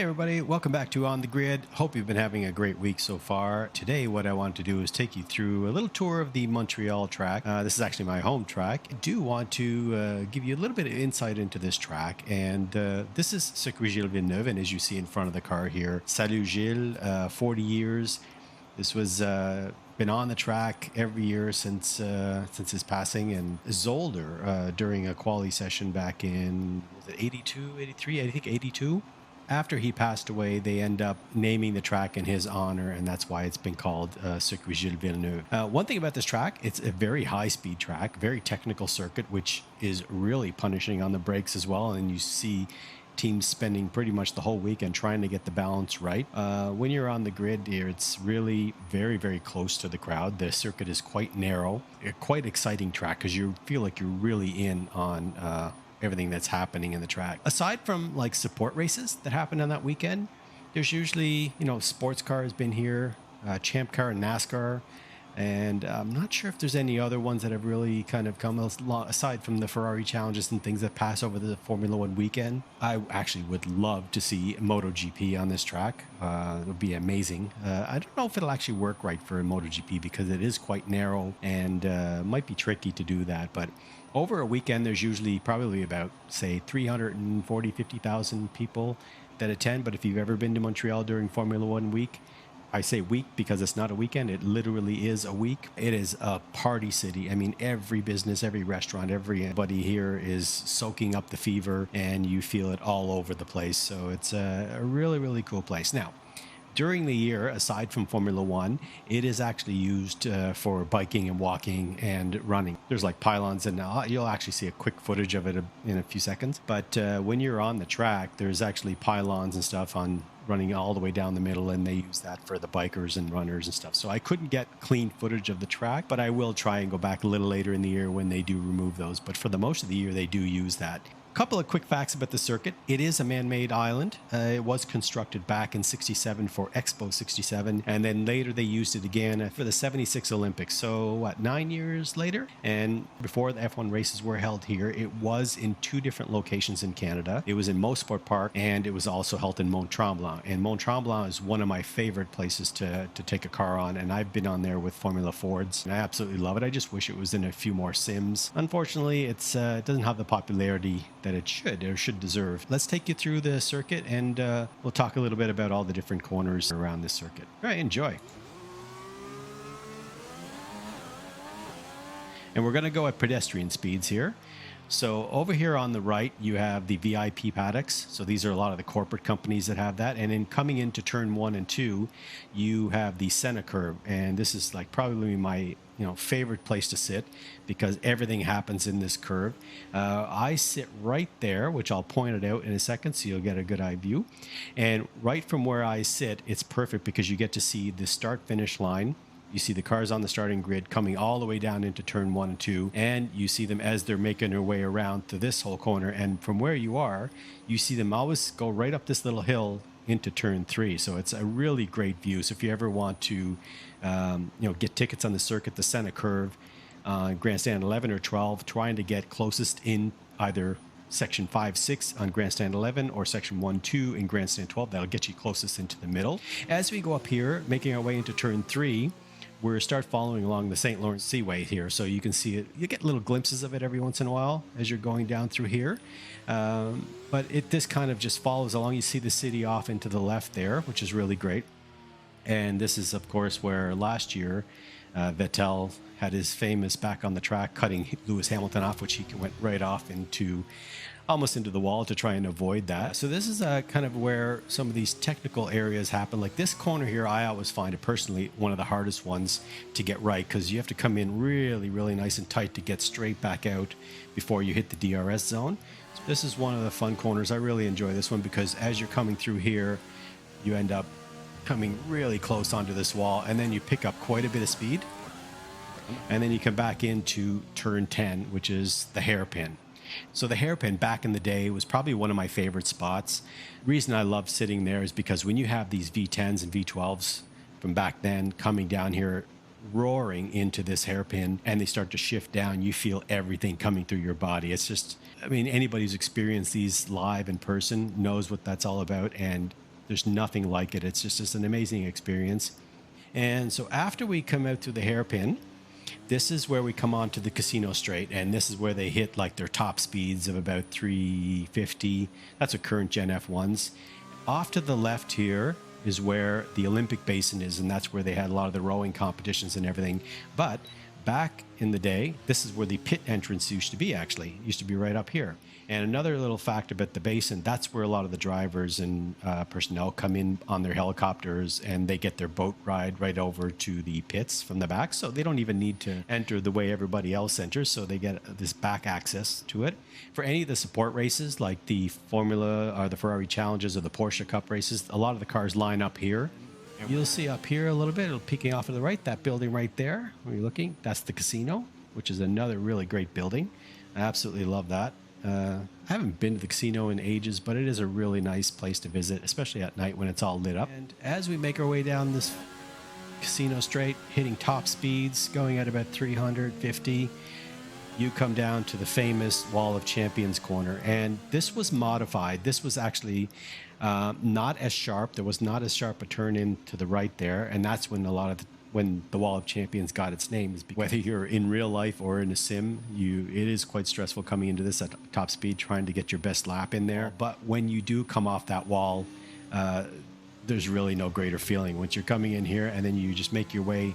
everybody, welcome back to On the Grid. Hope you've been having a great week so far. Today what I want to do is take you through a little tour of the Montreal track. This is actually my home track. I do want to give you a little bit of insight into this track, and this is Gilles Villeneuve, and as you see in front of the car here, Salut Gilles, 40 years. This was been on the track every year since his passing, and Zolder during a quali session back in, was it 82, 83? I think 82. After he passed away, they end up naming the track in his honor, and that's why it's been called Circuit Gilles Villeneuve. One thing about this track, it's a very high-speed track, very technical circuit, which is really punishing on the brakes as well, and you see teams spending pretty much the whole weekend trying to get the balance right. When you're on the grid here, it's really very, very close to the crowd. The circuit is quite narrow, a quite exciting track because you feel like you're really in on everything that's happening in the track. Aside from like support races that happen on that weekend, there's usually, you know, sports car has been here, Champ Car and NASCAR, and I'm not sure if there's any other ones that have really kind of come aside from the Ferrari challenges and things that pass over the Formula One weekend. I actually would love to see MotoGP on this track. It would be amazing. I don't know if it'll actually work right for a MotoGP because it is quite narrow and might be tricky to do that, but over a weekend, there's usually probably about, say, 50,000 people that attend. But if you've ever been to Montreal during Formula One week, I say week because it's not a weekend. It literally is a week. It is a party city. I mean, every business, every restaurant, everybody here is soaking up the fever, and you feel it all over the place. So it's a really, really cool place. Now, during the year, aside from Formula One, it is actually used for biking and walking and running. There's like pylons, and you'll actually see a quick footage of it in a few seconds. But when you're on the track, there's actually pylons and stuff on running all the way down the middle, and they use that for the bikers and runners and stuff. So I couldn't get clean footage of the track, but I will try and go back a little later in the year when they do remove those. But for the most of the year, they do use that. Couple of quick facts about the circuit. It is a man-made island. It was constructed back in 67 for Expo 67, and then later they used it again for the 76 Olympics. So what, 9 years later? And before the F1 races were held here, it was in two different locations in Canada. It was in Mosport Park, and it was also held in Mont Tremblant. And Mont Tremblant is one of my favorite places to take a car on, and I've been on there with Formula Fords, and I absolutely love it. I just wish it was in a few more sims. Unfortunately, it doesn't have the popularity that it should deserve. Let's take you through the circuit, and we'll talk a little bit about all the different corners around this circuit. All right, enjoy. And we're going to go at pedestrian speeds here. So over here on the right, you have the VIP paddocks. So these are a lot of the corporate companies that have that. And then coming into turn 1 and 2, you have the Sena Curve. And this is like probably my favorite place to sit because everything happens in this curve. I sit right there, which I'll point it out in a second so you'll get a good eye view. And right from where I sit, it's perfect because you get to see the start-finish line. You see the cars on the starting grid coming all the way down into turn 1 and 2, and you see them as they're making their way around to this whole corner. And from where you are, you see them always go right up this little hill into turn 3. So it's a really great view. So if you ever want to, get tickets on the circuit, the Sena Curve, Grandstand 11 or 12, trying to get closest in either Section 5, 6 on Grandstand 11 or Section 1, 2 in Grandstand 12. That'll get you closest into the middle. As we go up here, making our way into turn 3, we start following along the St. Lawrence Seaway here, so you can see it. You get little glimpses of it every once in a while as you're going down through here. But this kind of just follows along. You see the city off into the left there, which is really great. And this is, of course, where last year Vettel had his famous back on the track cutting Lewis Hamilton off, which he went right off into almost into the wall to try and avoid that. So this is kind of where some of these technical areas happen. Like this corner here, I always find it personally one of the hardest ones to get right because you have to come in really, really nice and tight to get straight back out before you hit the DRS zone. So this is one of the fun corners. I really enjoy this one because as you're coming through here, you end up coming really close onto this wall, and then you pick up quite a bit of speed. And then you come back into turn 10, which is the hairpin. So the hairpin back in the day was probably one of my favorite spots. The reason I love sitting there is because when you have these V10s and V12s from back then coming down here, roaring into this hairpin, and they start to shift down, you feel everything coming through your body. It's just, I mean, anybody who's experienced these live in person knows what that's all about. And There's nothing like it. It's just an amazing experience. And so after we come out through the hairpin, this is where we come on to the casino straight, and this is where they hit like their top speeds of about 350. That's a current Gen F1s. Off to the left here is where the Olympic Basin is, and that's where they had a lot of the rowing competitions and everything. But back in the day, this is where the pit entrance used to be, actually. It used to be right up here. And another little fact about the Basin, that's where a lot of the drivers and personnel come in on their helicopters, and they get their boat ride right over to the pits from the back. So they don't even need to enter the way everybody else enters. So they get this back access to it. For any of the support races, like the Formula or the Ferrari Challenges or the Porsche Cup races, a lot of the cars line up here. You'll see up here a little bit, it'll peeking off to the right, that building right there, where you're looking, that's the casino, which is another really great building. I absolutely love that. I haven't been to the casino in ages, but it is a really nice place to visit, especially at night when it's all lit up. And as we make our way down this casino straight, hitting top speeds, going at about 350, you come down to the famous Wall of Champions corner. And this was modified. This was actually not as sharp. There was not as sharp a turn in to the right there. And that's when when the Wall of Champions got its name, is because whether you're in real life or in a sim, it is quite stressful coming into this at top speed, trying to get your best lap in there. But when you do come off that wall, there's really no greater feeling. Once you're coming in here and then you just make your way,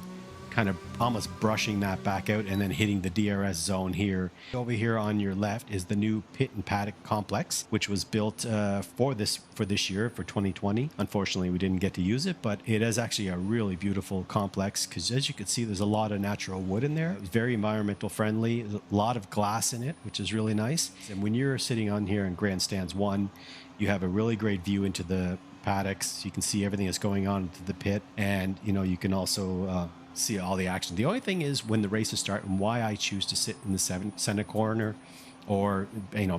kind of almost brushing that back out and then hitting the DRS zone here. Over here on your left is the new Pit and Paddock Complex, which was built for this year, for 2020. Unfortunately, we didn't get to use it, but it is actually a really beautiful complex because, as you can see, there's a lot of natural wood in there. It's very environmental friendly. There's a lot of glass in it, which is really nice. And when you're sitting on here in Grandstands 1, you have a really great view into the paddocks. You can see everything that's going on into the pit, and you can also see all the action. The only thing is when the races start, and why I choose to sit in the center corner or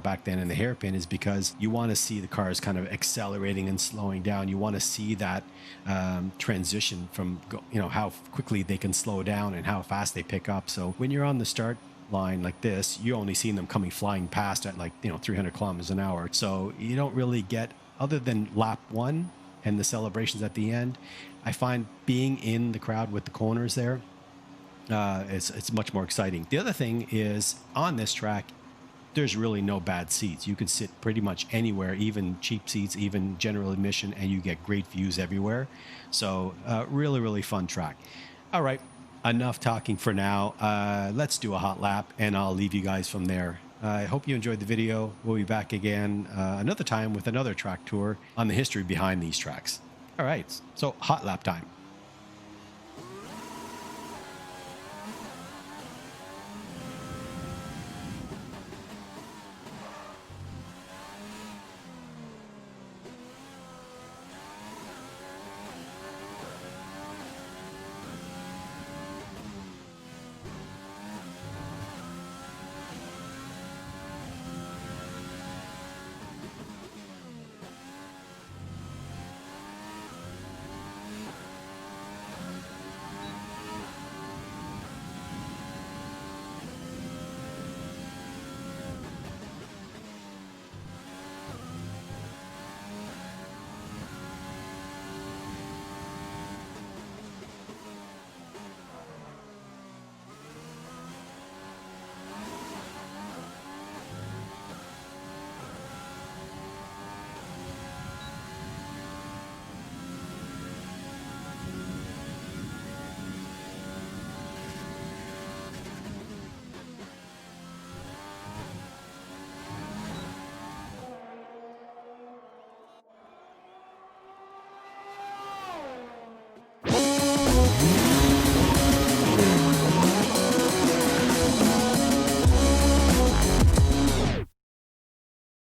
back then in the hairpin, is because you want to see the cars kind of accelerating and slowing down. You want to see that transition from how quickly they can slow down and how fast they pick up. So when you're on the start line like this, you only see them coming flying past at 300 kilometers an hour. So you don't really get, other than lap 1 and the celebrations at the end, I find being in the crowd with the corners there, it's much more exciting. The other thing is, on this track, there's really no bad seats. You can sit pretty much anywhere, even cheap seats, even general admission, and you get great views everywhere. So really, really fun track. All right, enough talking for now. Let's do a hot lap, and I'll leave you guys from there. I hope you enjoyed the video. We'll be back again another time with another track tour on the history behind these tracks. All right, so hot lap time.